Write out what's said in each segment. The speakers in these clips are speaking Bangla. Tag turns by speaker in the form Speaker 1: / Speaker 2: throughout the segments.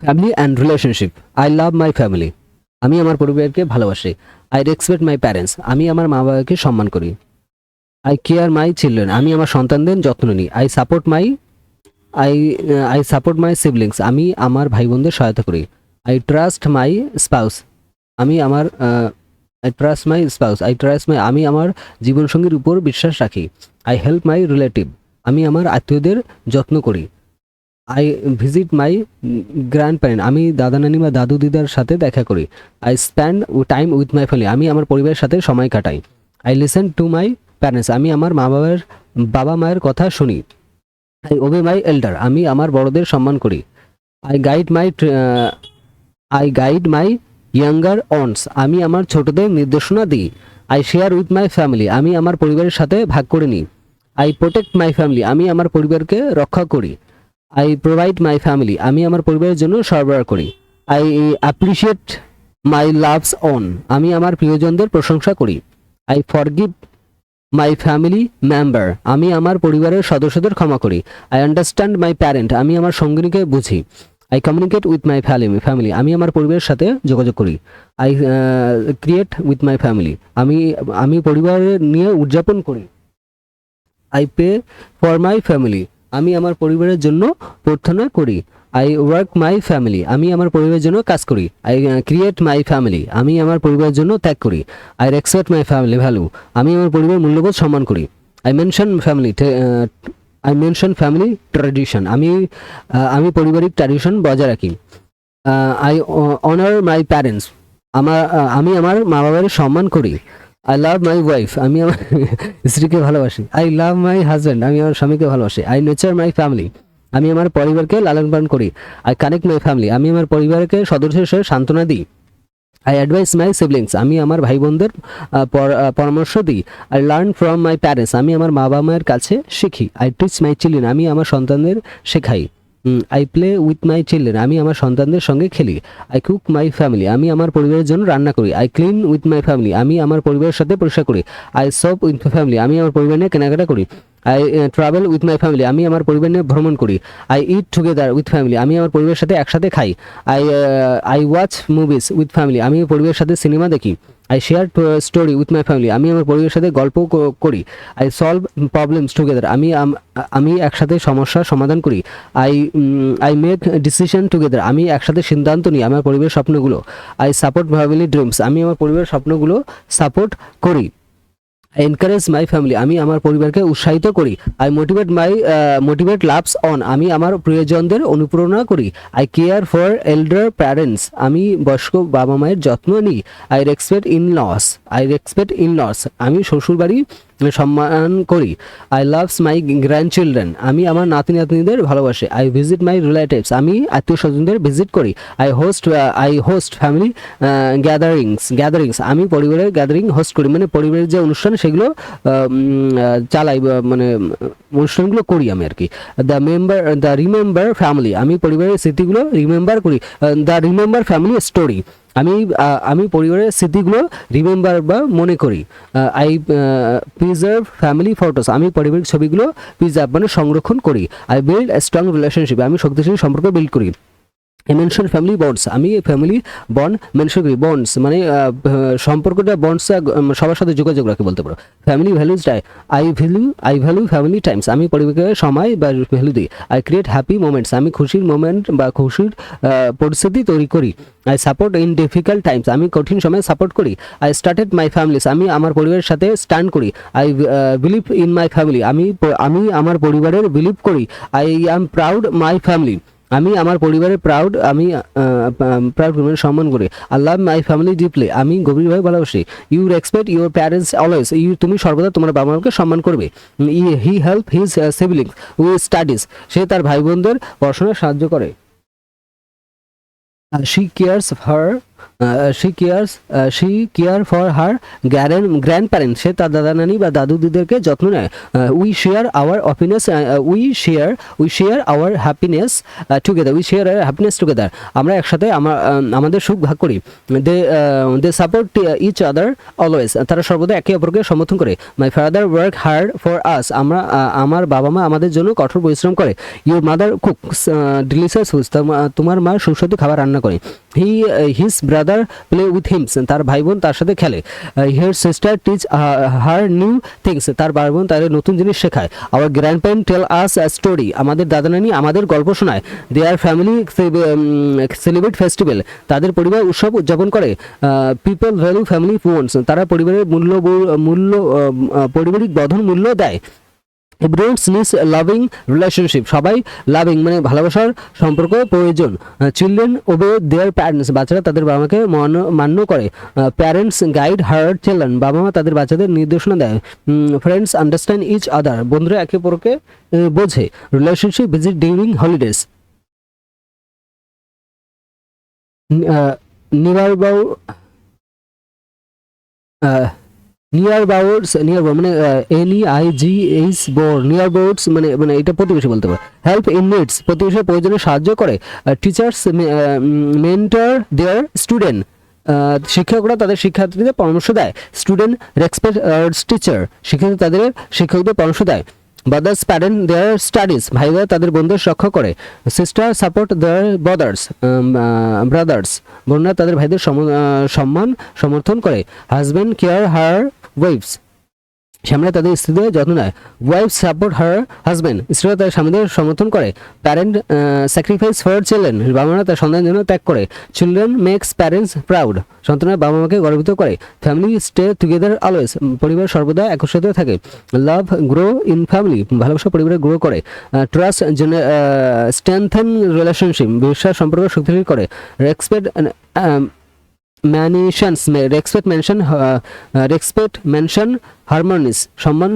Speaker 1: Family and relationship. I love my family, আমি আমার পরিবারকে ভালোবাসি। আই রেসপেক্ট মাই প্যারেন্টস, আমি আমার মা বাবাকে সম্মান করি। আই কেয়ার মাই চিলড্রেন, আমি আমার সন্তানদের যত্ন নিই। I I support my siblings, আমি আমার ভাই বোনদের সহায়তা করি। আই ট্রাস্ট মাই স্পাউস, আমি আমার আমি আমার জীবনসঙ্গীর উপর বিশ্বাস রাখি। আই হেল্প মাই রিলেটিভ, আমি আমার আত্মীয়দের যত্ন করি। I visit my grand parent, আমি দাদা নানি বা দাদু দিদার সাথে দেখা করি। I spend time with my family, আমি আমার পরিবারের সাথে সময় কাটাই। I listen to my parents, আমি আমার বাবা মায়ের কথা শুনি। আই ওবে মাই এল্ডার, আমি আমার বড়দের সম্মান করি। I guide my younger ones, আমি আমার ছোটদের নির্দেশনা দিই। I share with my family, আমি আমার পরিবারের সাথে ভাগ করে নিই। আই প্রোটেক্ট মাই ফ্যামিলি, আমি আমার পরিবারকে রক্ষা করি। আই প্রোভাইড মাই ফ্যামিলি, আমি আমার পরিবারের জন্য সরবরাহ করি। I appreciate my loves on, আমি আমার প্রিয়জনদের প্রশংসা করি। I forgive my family member, আমি আমার পরিবারের সদস্যদের ক্ষমা করি। আই আন্ডারস্ট্যান্ড মাই প্যারেন্ট, আমি আমার সঙ্গিনীকে বুঝি। I communicate with my family, আমি আমার পরিবারের সাথে যোগাযোগ করি। I create with my family, আমি পরিবারের নিয়ে উদযাপন করি। I pay for my family, আমি আমার পরিবারের জন্য প্রার্থনা করি। আই ওয়ার্ক মাই ফ্যামিলি, আমি আমার পরিবারের জন্য কাজ করি। আই ক্রিয়েট মাই ফ্যামিলি, আমি আমার পরিবারের জন্য ত্যাগ করি। I respect my family value, আমি আমার পরিবারের মূল্যবোধ সম্মান করি। আই মেনশন ফ্যামিলি ট্র্যাডিশন, আমি পারিবারিক ট্র্যাডিশন বজায় রাখি। আই অনার মাই প্যারেন্টস, আমি আমার মা বাবার সম্মান করি। আই লাভ মাই ওয়াইফ, আমি আমার স্ত্রীকে ভালোবাসি। আই লাভ মাই হাজব্যান্ড, আমি আমার স্বামীকে ভালোবাসি। আই নেচার মাই ফ্যামিলি, আমি আমার পরিবারকে লালন পালন করি। আই কানেক্ট মাই ফ্যামিলি, আমি আমার পরিবারকে সদস্যের সাথে সান্ত্বনা দিই। আই অ্যাডভাইস মাই সিবলিংস, আমি আমার ভাই বোনদের পরামর্শ দিই। I learn from my parents, আমি আমার মা বাবা মায়ের কাছে শিখি। আই টিচ মাই চিলড্রেন, আমি আমার সন্তানদের শেখাই। I play with my children, আমি আমার সন্তানদের সঙ্গে খেলি। আই কুক মাই ফ্যামিলি, আমি আমার পরিবারের জন্য রান্না করি। I clean with my family, আমি আমার পরিবারের সাথে পরিষ্কার করি। I shop with my family, আমি আমার পরিবার নিয়ে কেনাকাটা করি। I travel with my family, আমি আমার পরিবার নিয়ে ভ্রমণ করি। I eat together with family, আমি আমার পরিবারের সাথে একসাথে খাই। I watch movies with family, আমি পরিবারের সাথে সিনেমা দেখি। I share story with my family, আমি আমার পরিবারের সাথে গল্প করি। আই সলভ প্রবলেমস টুগেদার, আমি একসাথে সমস্যার সমাধান করি। আই মেক ডিসিশন টুগেদার, আমি একসাথে সিদ্ধান্ত নিই আমার পরিবারের স্বপ্নগুলো। আই সাপোর্ট ফ্যামিলি ড্রিমস, আমি আমার পরিবারের স্বপ্নগুলো সাপোর্ট করি। আই এনকারেজ মাই ফ্যামিলি, আমি আমার পরিবারকে উৎসাহিত করি। আই মোটিভেট লাভস অন, আমি আমার প্রিয়জনদের অনুপ্রেরণা করি। আই কেয়ার ফর এল্ডার প্যারেন্টস, আমি বয়স্ক বাবা মায়ের যত্ন নিই। আই রেসপেক্ট ইন লস, আমি শ্বশুরবাড়ি সম্মান করি। I loves my grand children, আমি আমার নাতি নাতনিদের ভালোবাসি। আই ভিজিট মাই রিলেটিভস, আমি আত্মীয় স্বজনদের ভিজিট করি। আই হোস্ট ফ্যামিলি গ্যাদারিংস, আমি পরিবারের গ্যাদারিং হোস্ট করি, মানে পরিবারের যে অনুষ্ঠান সেগুলো চালাই, মানে অনুষ্ঠানগুলো করি আমি আর কি। দ্য রিমেম্বার ফ্যামিলি, আমি পরিবারের স্মৃতিগুলো রিমেম্বার করি। দ্য রিমেম্বার ফ্যামিলি স্টোরি, আমি পরিবারের স্মৃতিগুলো রিমেম্বার বা মনে করি। আই প্রিজার্ভ ফ্যামিলি ফটোস, আমি পারিবারিক ছবিগুলো প্রিজার্ভ মানে সংরক্ষণ করি। I build a strong relationship, আমি শক্তিশালী সম্পর্ক বিল্ড করি। আই মেনশন ফ্যামিলি বন্ডস, আমি ফ্যামিলি বন্ড মেনশন করি। বন্ডস মানে সম্পর্কটা, বন্ডসটা সবার সাথে যোগাযোগ রাখে বলতে পারো। Family values I value family Times, আমি পরিবারকে সময় বা ভ্যালু দিই। আই ক্রিয়েট হ্যাপি মোমেন্টস, আমি খুশির মোমেন্ট বা খুশির পরিস্থিতি তৈরি করি। I support in difficult Times, আমি কঠিন সময়ে সাপোর্ট করি। আই স্টার্টেড মাই ফ্যামিলিস, আমি আমার পরিবারের সাথে স্ট্যান্ড করি। I believe in my family, আমি আমার পরিবারের বিলিভ করি। I am proud my family, আমি আমার পরিবারের প্রাউড মানে সম্মান করি। I love my family deeply, আমি গভীরভাবে ভালোবাসি। You respect your parents always, তুমি সর্বদা তোমার বাবা মাকে সম্মান করবে। He help his siblings with studies, সে তার ভাই বোনদের পড়াশোনায় সাহায্য করে। She cares her she care for her grandparents, সে তার দাদা নানি বা দাদু দিদেরকে যত্ন নেয়। We share our happiness, we share our happiness together, we share our happiness together, আমরা একসাথে আমাদের সুখ ভাগ করি। দে সাপোর্ট ইচ আদার অলওয়েজ, তারা সর্বদা একে অপরকে সমর্থন করে। My father work hard for us, আমার বাবা মা আমাদের জন্য কঠোর পরিশ্রম করে। Your mother cooks delicious foods, তোমার মা সুস্বাদু খাবার রান্না করে। His brother play with hymns, তার ভাই বোন তার সাথে খেলে। Here sister teach her new things, তার ভাই বোন তাদের নতুন জিনিস শেখায়। আওয়ার গ্র্যান্ড প্যারেন্ট টেল আস স্টোরি, আমাদের দাদা নানি আমাদের গল্প শোনায়। দেয়ার ফ্যামিলি সেলিব্রেট ফেস্টিভ্যাল, তাদের পরিবার উৎসব উদযাপন করে। পিপল ভ্যালু ফ্যামিলি বন্ডস, তারা পরিবারের পারিবারিক বন্ধন মূল্য দেয়। এভরিওয়ান নিডস লাভিং রিলেশনশিপ, সবাই লাভিং মানে ভালোবাসার সম্পর্ক প্রয়োজন। চিলড্রেন ওবে দেয়ার প্যারেন্টস, বাচ্চারা তাদের বাবা মাকে মান্য করে। প্যারেন্টস গাইড হার চিলড্রেন, বাবা মা তাদের বাচ্চাদের নির্দেশনা দেয়। ফ্রেন্ডস আন্ডারস্ট্যান্ড ইচ আদার, বন্ধুরা একে অপরকে বোঝে। রিলেশনশিপ ভিজিট ডিউরিং হলিডেজ, নিয়ারবাউ নিয়ারবাউটস মানে NEIGH বোর, নিয়ারবাউটস মানে মানে এটা প্রতিবেশী বলতে পারে। হেল্প ইন নিডস, প্রতিবেশীর প্রয়োজনে সাহায্য করে। টিচার্স মেন্টর দেয়ার স্টুডেন্ট, শিক্ষকরা তাদের শিক্ষার্থীদের পরামর্শ দেয়। স্টুডেন্ট রেসপেক্ট টিচার, শিক্ষার্থী তাদের শিক্ষকদের পরামর্শ দেয়। ব্রাদার্স প্যারেন্ট দেয়ার স্টাডিজ, ভাইরা তাদের বন্ধুদের রক্ষা করে। সিস্টার সাপোর্ট দেয়ার ব্রাদার্স, বোনরা তাদের ভাইদের সম্মান সমর্থন করে। হাজব্যান্ড কেয়ার হার ওয়াইফস, স্বামীরা তাদের স্ত্রীদের যত্ন নেয়। ওয়াইফ সাপোর্ট হার হাজব্যান্ড, স্ত্রীরা তাদের স্বামীদের সমর্থন করে। প্যারেন্ট স্যাক্রিফাইস ফর চিলড্রেন, বাবা মারা তার সন্তানের জন্য ত্যাগ করে। চিলড্রেন মেক্স প্যারেন্টস প্রাউড, সন্তানরা বাবা মাকে গর্বিত করে। ফ্যামিলি স্টে টুগেদার অলওয়েজ, পরিবার সর্বদা একসাথে থাকে। লাভ গ্রো ইন ফ্যামিলি, ভালোবাসা পরিবারে গ্রো করে। ট্রাস্ট স্ট্রেংথেন রিলেশনশিপ, বিশ্বাস সম্পর্ক শক্তিশালী করে। রেসপেক্ট মেনশন হারমোনিস, সম্মান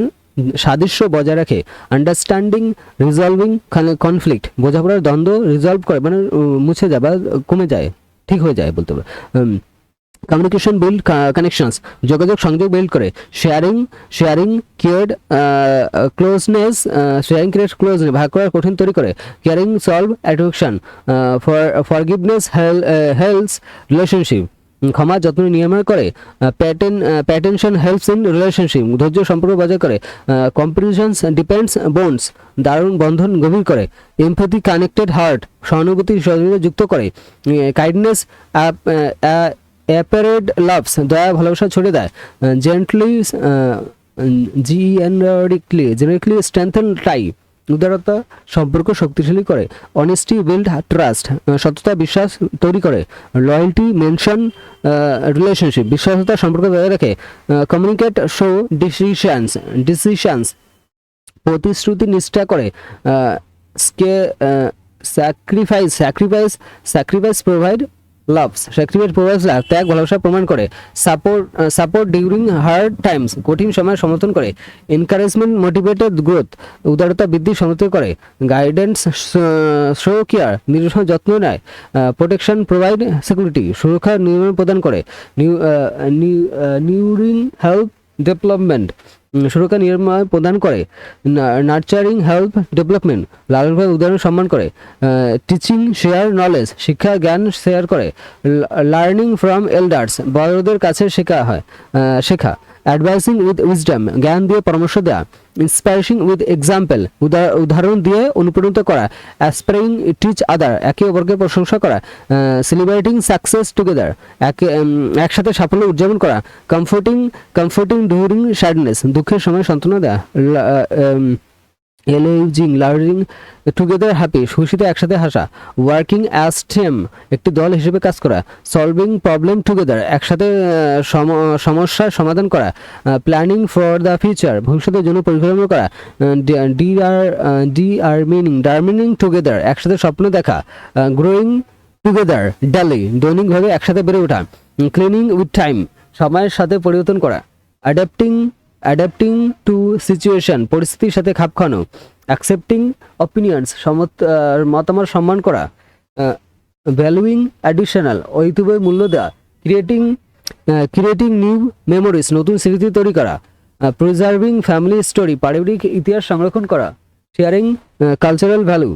Speaker 1: সাদৃশ্য বজায় রাখে। আন্ডারস্ট্যান্ডিং রিজলভিং কনফ্লিক্ট, বোঝাপড়ার দ্বন্দ্ব রিজলভ করে মানে মুছে যায় বা কমে যায়, ঠিক হয়ে যায় বলতে হবে। কমিউনিকেশন বিল্ড কানেকশনস, যোগাযোগ সংযোগ বিল্ড করে। শেয়ারিং ক্রিয়েট ক্লোজনেস, ভাগ করার কঠিন তৈরি করে। Caring solve attraction, forgiveness helps relationship, ক্ষমা যত্ন নিয়মন করে। প্যাটেনশন হেল্পস ইন রিলেশনশিপ, ধৈর্য সম্পর্ক বজায় করে। কম্পিটিশনস ডিপেন্ডস বোন্ডস, দারুণ বন্ধন গভীর করে। এমপ্যাথি কানেক্টেড হার্ট, সহানুভূতি হৃদয় যুক্ত করে। কাইন্ডনেস অ্যাপারেড লাভস, দয়া ভালোবাসা ছড়িয়ে দেয়। জেনারিকলি স্ট্রেংথেন টাই, উদারতা সম্পর্ক শক্তিশালী করে। অনেস্টি বিল্ড ট্রাস্ট, সততা বিশ্বাস তৈরি করে। লয়্যালটি মেনশন রিলেশনশিপ, বিশ্বাসতা সম্পর্ক বজায় রাখে। কমিউনিকেট শো ডিসিশনস, প্রতিশ্রুতি নিষ্ঠা করে। Sacrifice provide loves, sacrifice provides love, ত্যাগ ভালোবাসা প্রমাণ করে। সাপোর্ট ডিউরিং হার্ড টাইমস, কঠিন সময় সমর্থন করে। এনকারেজমেন্ট মোটিভেটেড গ্রোথ, উদারতা বৃদ্ধি সমর্থন করে। গাইডেন্স শো কেয়ার, নির্দেশনা যত্ন নেয়। প্রোটেকশন প্রোভাইড সিকিউরিটি, সুরক্ষা নিয়মন প্রদান করে। নিউরিং হেল্প ডেভেলপমেন্ট, সুরক্ষা নিরাময় প্রদান করে। নার্চারিং হেল্প ডেভেলপমেন্ট, লালন পালন উদাহরণ সম্মান করে। টিচিং শেয়ার নলেজ, শিক্ষা জ্ঞান শেয়ার করে। লার্নিং ফ্রম এল্ডার্স, বড়দের কাছে শেখা। অ্যাডভাইসিং উইথ উইজডম, জ্ঞান দিয়ে পরামর্শ দেওয়া। ইন্সপায়ারিং উইথ এক্সাম্পল, উদাহরণ দিয়ে অনুপ্রাণিত করা। অ্যাসপায়ারিং টিচ আদার, একে অপরকে প্রশংসা করা। সেলিব্রেটিং সাকসেস টুগেদার, একসাথে সাফল্য উদযাপন করা। কমফোর্টিং ডিউরিং স্যাডনেস, দুঃখের সময় সান্ত্বনা দেওয়া। লার্নিং টুগেদার হ্যাপি, খুশিতে একসাথে হাসা। ওয়ার্কিং অ্যাজ টিম, একটি দল হিসেবে কাজ করা। সলভিং প্রবলেম টুগেদার, একসাথে সমস্যার সমাধান করা। প্ল্যানিং ফর দ্য ফিউচার, ভবিষ্যতের জন্য পরিকল্পনা করা। ডার্মিনিং টুগেদার, একসাথে স্বপ্ন দেখা। গ্রোয়িং টুগেদার ডেলি, দৈনিকভাবে একসাথে বেড়ে ওঠা। ক্লিনিং উইথ টাইম, সময়ের সাথে পরিবর্তন করা। অ্যাডাপ্টিং টু সিচুয়েশন, পরিস্থিতির সাথে খাপ খাওয়ানো। অ্যাকসেপ্টিং অপিনিয়ন্স, মতামত সম্মান করা। ভ্যালুইং অ্যাডিশনাল, ঐতিহ্য মূল্য দেওয়া। ক্রিয়েটিং নিউ মেমোরিজ, নতুন স্মৃতি তৈরি করা। প্রিজার্ভিং ফ্যামিলি স্টোরি, পারিবারিক ইতিহাস সংরক্ষণ করা। শেয়ারিং কালচারাল ভ্যালু,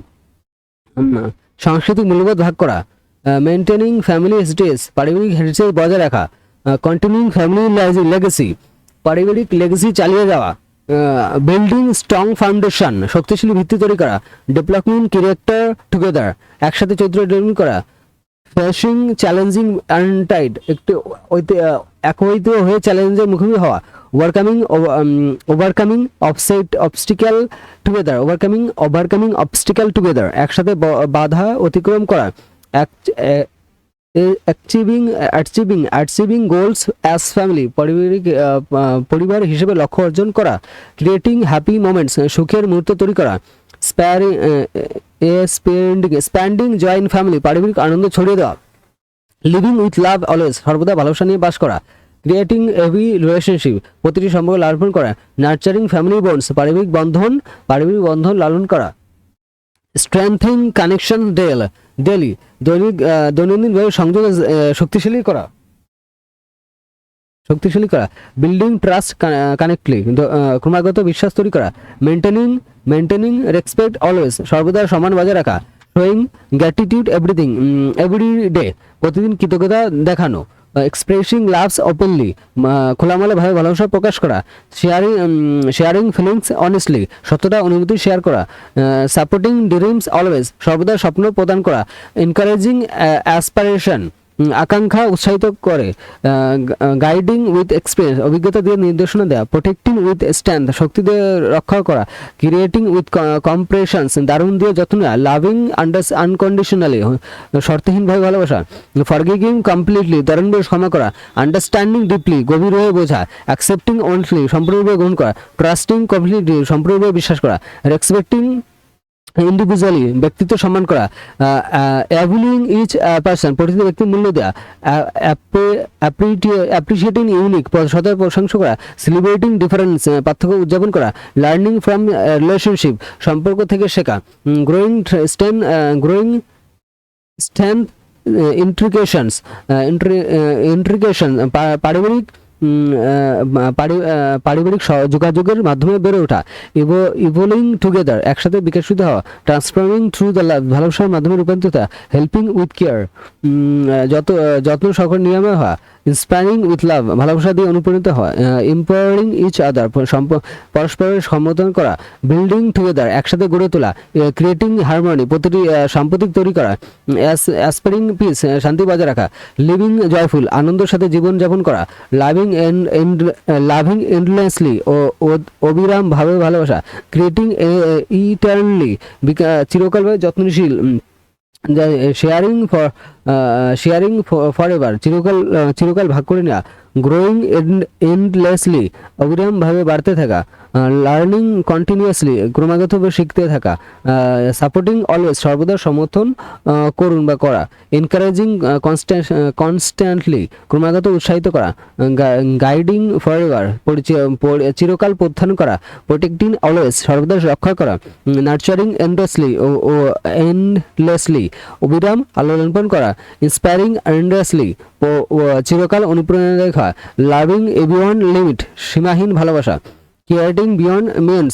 Speaker 1: সাংস্কৃতিক মূল্যবোধ ভাগ করা। মেনটেনিং ফ্যামিলি হেরিটেজ, পারিবারিক হেরিটেজ বজায় রাখা। কন্টিনিউইং ফ্যামিলি লেগেসি, পারিবারিক লেগেসি চালিয়ে যাওয়া। বিল্ডিং স্ট্রং ফাউন্ডেশন, শক্তিশালী ভিত্তি তৈরি করা। ডেভেলপমেন্ট ক্যারেক্টার টুগেদার, একসাথে চরিত্র ডেভেলপ করা। ফেসিং চ্যালেঞ্জিং আনটাইড, একটু একহিত হয়ে চ্যালেঞ্জের মুখোমুখি হওয়া। ওভারকামিং অবস্টিক্যাল টুগেদার, একসাথে বাধা অতিক্রম করা। অ্যাচিভিং গোলস অ্যাজ ফ্যামিলি, পরিবার হিসেবে লক্ষ্য অর্জন করা। ক্রিয়েটিং হ্যাপি মোমেন্টস, সুখের মুহূর্ত তৈরি করা। স্প্যান্ডিং জয় ইন ফ্যামিলি, পারিবারিক আনন্দ ছড়িয়ে দেওয়া। লিভিং উইথ লাভ অলওয়েজ, সর্বদা ভালোবাসা নিয়ে বাস করা। ক্রিয়েটিং হেভি রিলেশনশিপ, প্রতিটি সম্পর্ক লালন করা। নার্চারিং ফ্যামিলি বন্ডস, পারিবারিক বন্ধন লালন করা। স্ট্রেংথেনিং কানেকশন ডেলি, দৈনন্দিনভাবে সংযোগ শক্তিশালী করা। বিল্ডিং ট্রাস্ট কানেক্টলি, ক্রমাগত বিশ্বাস তৈরি করা। মেনটেনিং রেসপেক্ট অলওয়েজ, সর্বদা সম্মান বজায় রাখা। শোয়িং গ্র্যাটিটিউড এভরি ডে, প্রতিদিন কৃতজ্ঞতা দেখানো। এক্সপ্রেসিং লাভস ওপেনলি, খোলামেলাভাবে ভালোবাসা প্রকাশ করা। শেয়ারিং ফিলিংস অনেস্টলি, সত্যতা অনুভূতি শেয়ার করা। সাপোর্টিং ড্রিমস অলওয়েজ, সর্বদা স্বপ্ন প্রদান করা। এনকারেজিং অ্যাসপারেশন, আকাঙ্ক্ষা উৎসাহিত করে। গাইডিং উইথ এক্সপিরিয়েন্স, অভিজ্ঞতা দিয়ে নির্দেশনা দেওয়া। প্রোটেক্টিং উইথ স্ট্রেংথ, শক্তি দিয়ে রক্ষা করা। ক্রিয়েটিং উইথ কম্প্রেশনস, দারুণ দিয়ে যত্ন নেওয়া। লাভিং আনকন্ডিশনালি, শর্তহীনভাবে ভালোবাসা। ফরগিভিং কমপ্লিটলি, দারুণভাবে ক্ষমা করা। আন্ডারস্ট্যান্ডিং ডিপলি, গভীরভাবে বোঝা। অ্যাকসেপ্টিং অনেস্টলি, সম্পূর্ণভাবে গ্রহণ করা। ট্রাস্টিং কমপ্লিটলি, সম্পূর্ণভাবে বিশ্বাস করা। রেসপেক্টিং ইন্ডিভিজুয়ালি, ব্যক্তিত্ব সম্মান করা। ভ্যালুইং ইচ পার্সন, প্রতিটি ব্যক্তির মূল্য দেওয়া। অ্যাপ্রিসিয়েটিং ইউনিক, সদয় প্রশংসা করা। সেলিব্রেটিং ডিফারেন্স, পার্থক্য উদযাপন করা। লার্নিং ফ্রম রিলেশনশিপ, সম্পর্ক থেকে শেখা। গ্রোয়িং স্ট্রেংথ ইন্ট্রিকেশন, পারিবারিক যোগাযোগের মাধ্যমে বেড়ে ওঠা। ইভলিং টুগেদার, একসাথে বিকশিত হওয়া। ট্রান্সফর্মিং থ্রু দ্য লাভ, ভালোবাসার মাধ্যমে রূপান্তরিত হওয়া। হেল্পিং উইথ কেয়ার, যত্ন সকল নিয়মে হওয়া। ইন্সপায়ারিং উইথ লাভ, ভালোবাসা দিয়ে অনুপ্রাণিত হওয়া। এম্পাওয়ারিং ইচ আদার, পরস্পরের সম্বোধন করা। বিল্ডিং টুগেদার, একসাথে গড়ে তোলা। ক্রিয়েটিং হারমোনি, প্রতিটি সাম্প্রতিক তৈরি করা। অ্যাসপায়ারিং পিস, শান্তি বজায় রাখা। লিভিং জয়ফুল, আনন্দের সাথে জীবনযাপন করা। লাভিং এন্ডলেসলি, অবিরাম ভাবে ভালোবাসা। ক্রিয়েটিং ইটার্নলি, চিরকালভাবে যত্নশীল। শেয়ারিং ফর এভার, চিরকাল ভাগ করে নেওয়া। গ্রোয়িং এন্ডলেসলি, অবিরামভাবে বাড়তে থাকা। লার্নিং কন্টিনিউয়াসলি, ক্রমাগতভাবে শিখতে থাকা। সাপোর্টিং অলওয়েজ, সর্বদা সমর্থন করুন বা করা। এনকারেজিং কনস্ট্যান্টলি, ক্রমাগত উৎসাহিত করা। গাইডিং ফর এভার, চিরকাল প্রত্যাখ্যান করা। প্রোটেক্টিং অলওয়েজ, সর্বদা রক্ষা করা। নার্চারিং এন্ডলেসলি, অবিরাম লালন করা। ইন্সপায়ারিং এন্ডলেসলি, চিরকাল অনুপ্রেরণা দেখা। লাভিং বিয়ন্ড লিমিট, সীমাহীন ভালোবাসা। কেয়ারিং বিয়ন্ড মেন্স,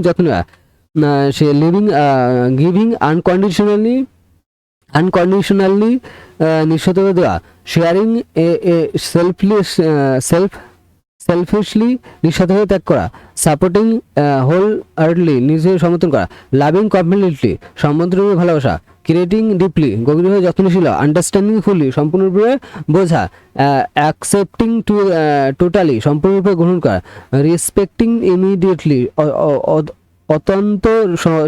Speaker 1: যত্ন নেওয়া। সে গিভিং আনকন্ডিশনালি, নিঃশর্তভাবে দেওয়া। শেয়ারিং সেলফিশলি, নিঃস্বার্থভাবে ত্যাগ করা। সাপোর্টিং হোল হার্টলি, নিজের সমর্থন করা। লাভিং কমপ্লিটলি, সম্পূর্ণরূপে ভালোবাসা। ক্রিয়েটিং ডিপলি, গভীরভাবে যত্নশীল। আন্ডারস্ট্যান্ডিং ফুলি, সম্পূর্ণরূপে বোঝা। অ্যাকসেপ্টিং টোটালি, সম্পূর্ণরূপে গ্রহণ করা। রেসপেক্টিং ইমিডিয়েটলি, অত্যন্ত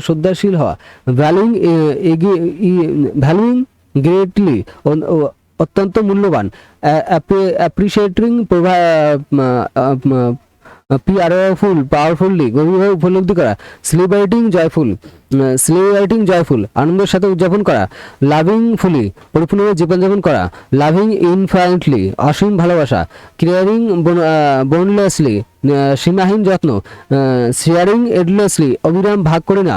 Speaker 1: শ্রদ্ধাশীল হওয়া। ভ্যালুইং গ্রেটলি, অত্যন্ত মূল্যবান। অ্যাপ্রিসিয়েটিং পাওয়ারফুলি, গভীরভাবে উপলব্ধি করা। সেলিব্রেটিং জয়ফুল, আনন্দের সাথে উদযাপন করা। লাভিং ফুলি, পরিপূর্ণভাবে জীবনযাপন করা। লাভিং ইনফাইনাইটলি, অসীম ভালোবাসা। কেয়ারিং বোনলেসলি, সীমাহীন যত্ন। শেয়ারিং এন্ডলেসলি, অবিরাম ভাগ করে না।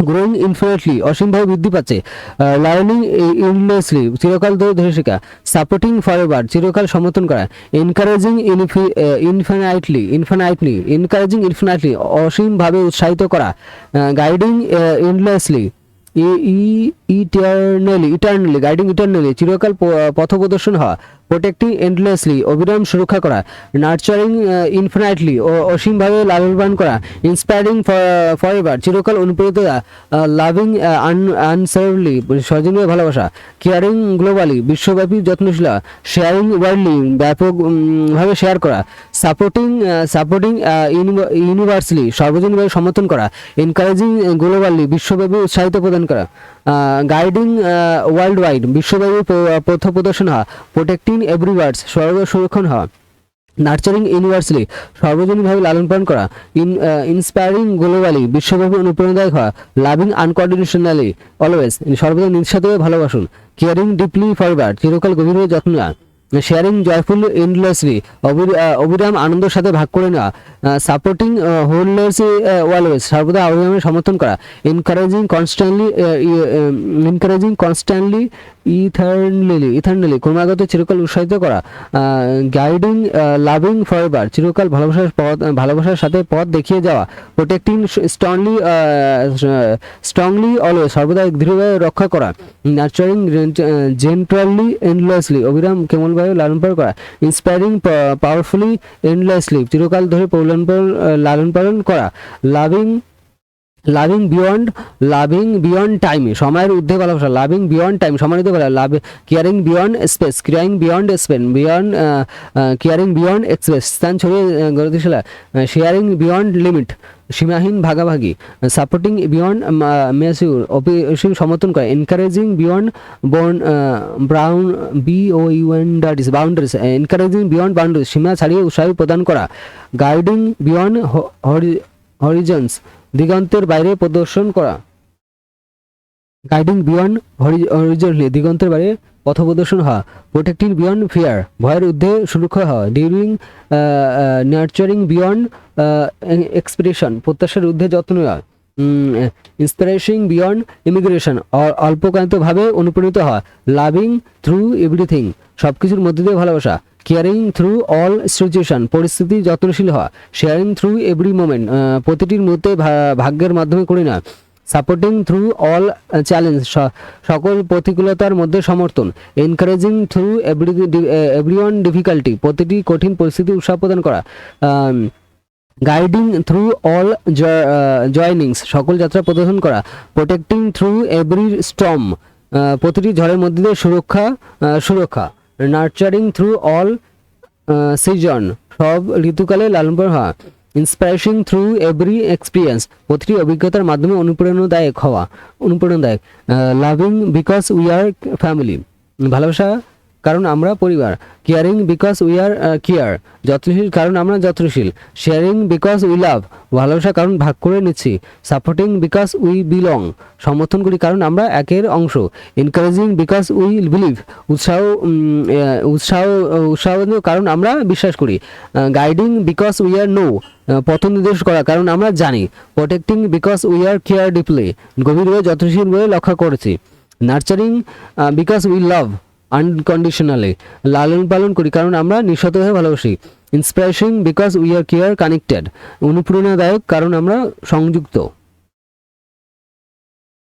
Speaker 1: গ্রোয়িং ইনফিনিটলি, অসীমভাবে বৃদ্ধি পাচ্ছে। লার্নিং ইনলেসলি, চিরকাল ধরে ধরে শেখা। সাপোর্টিং ফরএভার, চিরকাল সমর্থন করা। এনকারেজিং ইনফিনাইটলি, এনকারেজিং ইনফিনাইটলি, অসীমভাবে উৎসাহিত করা। Guiding endlessly, eternally, guiding eternally, চিরকাল পথ প্রদর্শন হওয়া। প্রোটেক্টিং এন্ডলেসলি, অবিরাম সুরক্ষা করা। নার্চারিং ইনফিনাইটলি, অসীমভাবে লাভবান করা। ইন্সপায়ারিং ফরএভার, চিরকাল অনুপ্রেরিত দেওয়া। লাভিং আনসারলি, সজনীয় ভালোবাসা। কেয়ারিং গ্লোবালি, বিশ্বব্যাপী যত্নশীলা। শেয়ারিং ওয়ার্ল্ডলি, ব্যাপকভাবে শেয়ার করা। সাপোর্টিং ইউনিভার্সালি, সর্বজনীনভাবে সমর্থন করা। এনকারেজিং গ্লোবালি, বিশ্বব্যাপী উৎসাহিত প্রদান করা। গাইডিং ওয়ার্ল্ড ওয়াইড, বিশ্বব্যাপী পথ প্রদর্শন হওয়া। প্রোটেক্টিং এভরিওয়ার্ডস, সুরক্ষণ হওয়া। নার্চারিং ইউনিভার্সালি, সর্বজনীনভাবে লালন পালন করা। ইন্সপায়ারিং গ্লোবালি, বিশ্বব্যাপী অনুপ্রেরণাদায়ক হওয়া। লাভিং আনকন্ডিশনালি অলওয়েজ, সর্বদা নিঃস্বার্থভাবে ভালোবাসুন। কেয়ারিং ডিপলি ফরএভার, চিরকাল গভীরভাবে যত্ন নেওয়া। শেয়ারিং জয়ফুল এন্ডলেসলি, অবিরাম আনন্দের সাথে ভাগ করে নেওয়া। সাপোর্টিং হোললেসলি অলওয়েজ, সর্বদা অবিরামে সমর্থন করা। এনকারেজিং কনস্ট্যান্টলি ইথার্নালি, ক্রমাগত চিরকাল উৎসাহিত করা। গাইডিং লাভিং ফরএভার, চিরকাল ভালোবাসার সাথে পথ দেখিয়ে যাওয়া। প্রোটেক্টিং স্ট্রংলি অলওয়েজ, সর্বদা দৃঢ়ভাবে রক্ষা করা। নার্চারিং জেন্টারলি এন্ডলেসলি, অবিরাম কেমনভাবে লালন পালন করা। ইন্সপায়ারিং পাওয়ারফুলি এন্ডলেসলি, চিরকাল ধরে লালন পালন করা। লাভিং বিয়ন্ড টাইম, সময়ের ঊর্ধ্বে ভালোবাসা। লাভিং বিয়ন্ড টাইম, সময়ের ঊর্ধ্বে ভালোবাসা। Caring beyond space, caring beyond express, স্থান ছড়িয়ে গতিশীলা। শেয়ারিং বিয়ন্ড লিমিট, সীমাহীন ভাগাভাগি। সাপোর্টিং বিয়ন্ড মেসিউর, অসীম সমর্থন করে। Encouraging beyond boundaries, encouraging beyond boundaries, সীমা ছাড়িয়ে উৎসাহ প্রদান করা। গাইডিং বিয়ন্ড হরিজন্স, দিগন্তের বাইরে প্রদর্শন করা। গাইডিং বিয়ন্ড হরিজন্টালি, দিগন্তের বাইরে পথ প্রদর্শন হওয়া। প্রোটেক্টিং বিয়ন্ড ফিয়ার, ভয়ের ঊর্ধ্বে সুরক্ষা হওয়া। নার্চারিং বিয়ন্ড এক্সপেকটেশন, প্রত্যাশার ঊর্ধ্বে যত্ন নেওয়া। ইন্সপিরেশন বিয়ন্ড ইমিগ্রেশন, অল্পকান্তভাবে অনুপ্রাণিত হওয়া। লাভিং থ্রু এভরিথিং, সব কিছুর মধ্যে দিয়ে ভালোবাসা। কেয়ারিং থ্রু অল সিচুয়েশন, পরিস্থিতি যত্নশীল হওয়া। শেয়ারিং থ্রু এভরি মোমেন্ট, প্রতিটির মুহূর্তে ভাগ্যের মাধ্যমে করে না। সাপোর্টিং থ্রু অল চ্যালেঞ্জ, সকল প্রতিকূলতার মধ্যে সমর্থন। এনকারেজিং থ্রু এভরিওয়ান ডিফিকাল্টি, প্রতিটি কঠিন পরিস্থিতি উৎসাহ প্রদান করা। গাইডিং থ্রু অল জয়নিংস, সকল যাত্রা প্রদর্শন করা। প্রোটেক্টিং থ্রু এভরি স্টর্ম, প্রতিটি ঝড়ের মধ্যে দিয়ে সুরক্ষা। নার্চারিং থ্রু অল সিজন, সব ঋতুকালে লালন পালন হওয়া। ইন্সপায়ারিং থ্রু এভরি এক্সপিরিয়েন্স, প্রতিটি অভিজ্ঞতার মাধ্যমে অনুপ্রেরণাদায়ক। Loving because we are family, ভালোবাসা কারণ আমরা পরিবার। Caring because we are care, যত্নশীল কারণ আমরা যত্নশীল। শেয়ারিং বিকজ উই লাভ, ভালোবাসা কারণ ভাগ করে নিচ্ছি। সাপোর্টিং বিকজ উই বিলং, সমর্থন করি কারণ আমরা একের অংশ। এনকারেজিং বিকজ উই বিলিভ, উৎসাহ কারণ আমরা বিশ্বাস করি। Guiding because we are know, পথ নির্দেশ করা কারণ আমরা জানি। Protecting because we are care deeply, গভীরভাবে যত্নশীলভাবে রক্ষা করেছি। Nurturing because we love unconditionally, লালন পালন করি কারণ আমরা নিঃস্বার্থভাবে ভালোবাসি। Inspiration because we are care connected, অনুপ্রেরণাদায়ক কারণ আমরা সংযুক্ত।